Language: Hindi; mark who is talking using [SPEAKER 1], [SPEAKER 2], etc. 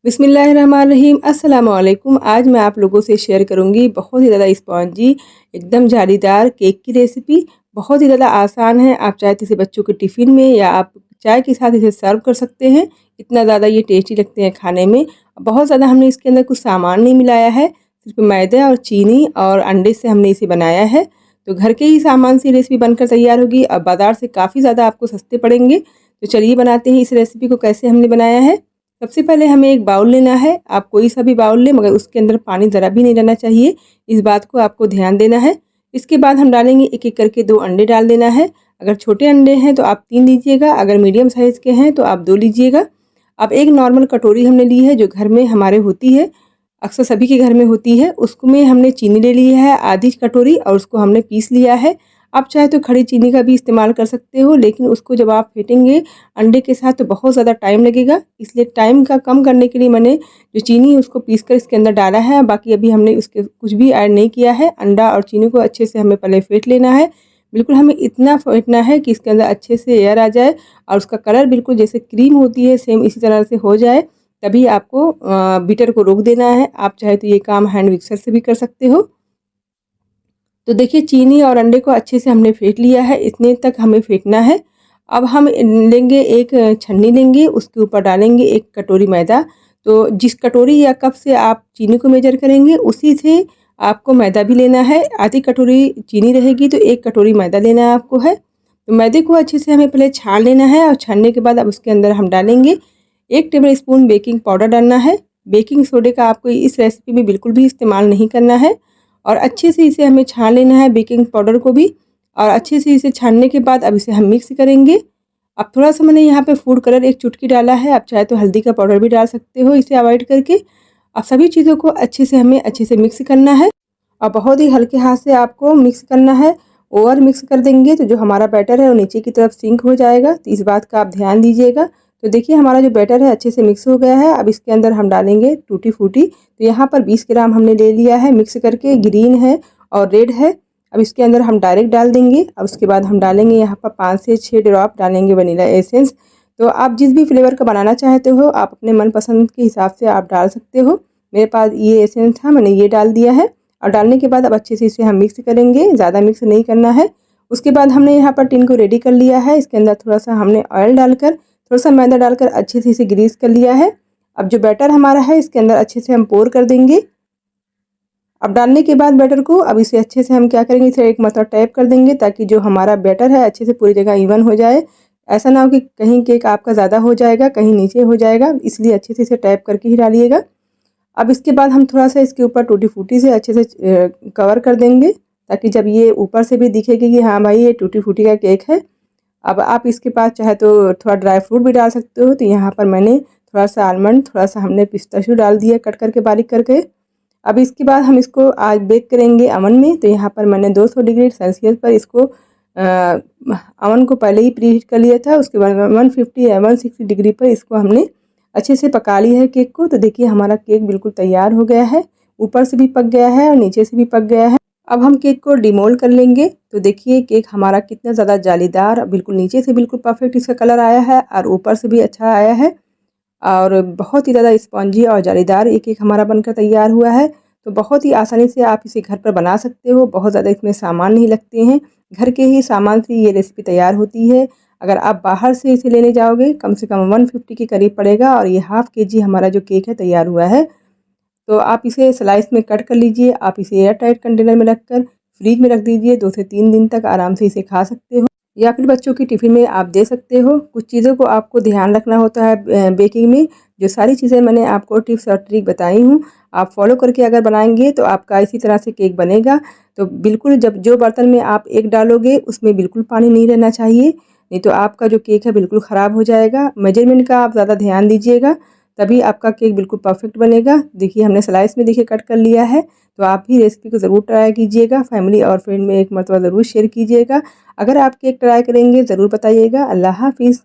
[SPEAKER 1] बिस्मिल्लाहिर्रहमानिर्रहीम अस्सलाम वालेकुम। आज मैं आप लोगों से शेयर करूंगी बहुत ही ज़्यादा स्पॉन्जी एकदम जालीदार केक की रेसिपी। बहुत ही ज़्यादा आसान है। आप चाहे तो इसे बच्चों के टिफ़िन में या आप चाय के साथ इसे सर्व कर सकते हैं। इतना ज़्यादा ये टेस्टी लगते हैं खाने में। बहुत ज़्यादा हमने इसके अंदर कुछ सामान नहीं मिलाया है, सिर्फ मैदा और चीनी और अंडे से हमने इसे बनाया है। तो घर के ही सामान से रेसिपी बनकर तैयार होगी और बाज़ार से काफ़ी ज़्यादा आपको सस्ते पड़ेंगे। तो चलिए बनाते हैं इस रेसिपी को कैसे हमने बनाया है। सबसे पहले हमें एक बाउल लेना है। आप कोई सा भी बाउल लें मगर उसके अंदर पानी ज़रा भी नहीं रहना चाहिए। इस बात को आपको ध्यान देना है। इसके बाद हम डालेंगे एक-एक करके 2 अंडे डाल देना है। अगर छोटे अंडे हैं तो आप 3 लीजिएगा, अगर मीडियम साइज़ के हैं तो आप 2 लीजिएगा। अब एक नॉर्मल कटोरी हमने ली है जो घर में हमारे होती है, अक्सर सभी के घर में होती है। उसमें हमने चीनी ले ली है आधी कटोरी और उसको हमने पीस लिया है। आप चाहे तो खड़ी चीनी का भी इस्तेमाल कर सकते हो, लेकिन उसको जब आप फेंटेंगे अंडे के साथ तो बहुत ज़्यादा टाइम लगेगा। इसलिए टाइम का कम करने के लिए मैंने जो चीनी है उसको पीस कर इसके अंदर डाला है। बाकी अभी हमने उसके कुछ भी ऐड नहीं किया है। अंडा और चीनी को अच्छे से हमें पहले फेंट लेना है। बिल्कुल हमें इतना फेंटना है कि इसके अंदर अच्छे से एयर आ जाए और उसका कलर बिल्कुल जैसे क्रीम होती है सेम इसी तरह से हो जाए। तभी आपको बीटर को रोक देना है। आप चाहे तो ये काम हैंड मिक्सर से भी कर सकते हो। तो देखिए चीनी और अंडे को अच्छे से हमने फेंट लिया है, इतने तक हमें फेंटना है। अब हम लेंगे एक छन्नी लेंगे, उसके ऊपर डालेंगे 1 कटोरी मैदा। तो जिस कटोरी या कप से आप चीनी को मेजर करेंगे उसी से आपको मैदा भी लेना है। आधी कटोरी चीनी रहेगी तो 1 कटोरी मैदा लेना है आपको है। तो मैदे को अच्छे से हमें पहले छान लेना है और छानने के बाद अब उसके अंदर हम डालेंगे 1 टेबल स्पून बेकिंग पाउडर डालना है। बेकिंग सोडे का आपको इस रेसिपी में बिल्कुल भी इस्तेमाल नहीं करना है। और अच्छे से इसे हमें छान लेना है बेकिंग पाउडर को भी। और अच्छे से इसे छानने के बाद अब इसे हम मिक्स करेंगे। अब थोड़ा-सा मैंने यहाँ पे फूड कलर 1 चुटकी डाला है, आप चाहे तो हल्दी का पाउडर भी डाल सकते हो इसे अवॉइड करके। अब सभी चीज़ों को अच्छे से मिक्स करना है और बहुत ही हल्के हाथ से आपको मिक्स करना है। ओवर मिक्स कर देंगे तो जो हमारा बैटर है वो नीचे की तरफ सिंक हो जाएगा, तो इस बात का आप ध्यान दीजिएगा। तो देखिए हमारा जो बैटर है अच्छे से मिक्स हो गया है। अब इसके अंदर हम डालेंगे टूटी फ्रूटी। तो यहाँ पर 20 ग्राम हमने ले लिया है मिक्स करके, ग्रीन है और रेड है। अब इसके अंदर हम डायरेक्ट डाल देंगे। अब उसके बाद हम डालेंगे यहाँ पर 5 से 6 ड्रॉप डालेंगे वनीला एसेंस। तो आप जिस भी फ्लेवर का बनाना चाहते हो आप अपने मनपसंद के हिसाब से आप डाल सकते हो। मेरे पास ये एसेंस था, मैंने ये डाल दिया है। और डालने के बाद अब अच्छे से इसे हम मिक्स करेंगे, ज़्यादा मिक्स नहीं करना है। उसके बाद हमने यहाँ पर टिन को रेडी कर लिया है। इसके अंदर थोड़ा-सा हमने ऑयल डालकर, थोड़ा-सा मैदा डालकर अच्छे से इसे ग्रीस कर लिया है। अब जो बैटर हमारा है इसके अंदर अच्छे से हम पोर कर देंगे। अब डालने के बाद बैटर को अब इसे अच्छे से हम क्या करेंगे, इसे एक मरतबा टैप कर देंगे ताकि जो हमारा बैटर है अच्छे से पूरी जगह इवन हो जाए। ऐसा ना हो कि कहीं केक आपका ज़्यादा हो जाएगा, कहीं नीचे हो जाएगा, इसलिए अच्छे से इसे टैप करके ही डालिएगा। अब इसके बाद हम थोड़ा-सा इसके ऊपर टूटी फ्रूटी से अच्छे से कवर कर देंगे ताकि जब ये ऊपर से भी दिखेगी कि हाँ भाई ये टूटी फ्रूटी का केक है। अब आप इसके पास चाहे तो थोड़ा ड्राई फ्रूट भी डाल सकते हो। तो यहाँ पर मैंने थोड़ा-सा आलमंड, थोड़ा-सा हमने पिस्ताशियो डाल दिया कट करके बारीक करके। अब इसके बाद हम इसको आज बेक करेंगे अवन में। तो यहाँ पर मैंने 200 डिग्री सेल्सियस पर इसको अवन को पहले ही प्रीहीट कर लिया था। उसके बाद 150 या 160 डिग्री पर इसको हमने अच्छे से पका लिया है केक को। तो देखिए हमारा केक बिल्कुल तैयार हो गया है, ऊपर से भी पक गया है और नीचे से भी पक गया है। अब हम केक को डिमोल्ड कर लेंगे। तो देखिए केक हमारा कितना ज़्यादा जालीदार, बिल्कुल नीचे से बिल्कुल परफेक्ट इसका कलर आया है और ऊपर से भी अच्छा आया है और बहुत ही ज़्यादा स्पॉन्जी और जालीदार ये केक हमारा बनकर तैयार हुआ है। तो बहुत ही आसानी से आप इसे घर पर बना सकते हो, बहुत ज़्यादा इसमें सामान नहीं लगते हैं, घर के ही सामान से ये रेसिपी तैयार होती है। अगर आप बाहर से इसे लेने जाओगे कम से कम 150 के करीब पड़ेगा और ये हाफ़ केजी हमारा जो केक है तैयार हुआ है। तो आप इसे स्लाइस में कट कर लीजिए। आप इसे एयर टाइट कंटेनर में रखकर फ्रिज में रख दीजिए, 2 से 3 दिन तक आराम से इसे खा सकते हो या फिर बच्चों की टिफ़िन में आप दे सकते हो। कुछ चीज़ों को आपको ध्यान रखना होता है बेकिंग में। जो सारी चीज़ें मैंने आपको टिप्स और ट्रिक बताई हूँ, आप फॉलो करके अगर बनाएँगे तो आपका इसी तरह से केक बनेगा। तो बिल्कुल जब जो बर्तन में आप एग डालोगे उसमें बिल्कुल पानी नहीं रहना चाहिए, नहीं तो आपका जो केक है बिल्कुल ख़राब हो जाएगा। मेजरमेंट का आप ज़्यादा ध्यान दीजिएगा, तभी आपका केक बिल्कुल परफेक्ट बनेगा। देखिए हमने स्लाइस में देखिए कट कर लिया है। तो आप भी रेसिपी को ज़रूर ट्राई कीजिएगा, फैमिली और फ्रेंड में एक मरतबा ज़रूर शेयर कीजिएगा। अगर आप केक ट्राई करेंगे ज़रूर बताइएगा। अल्लाह हाफ़िज़।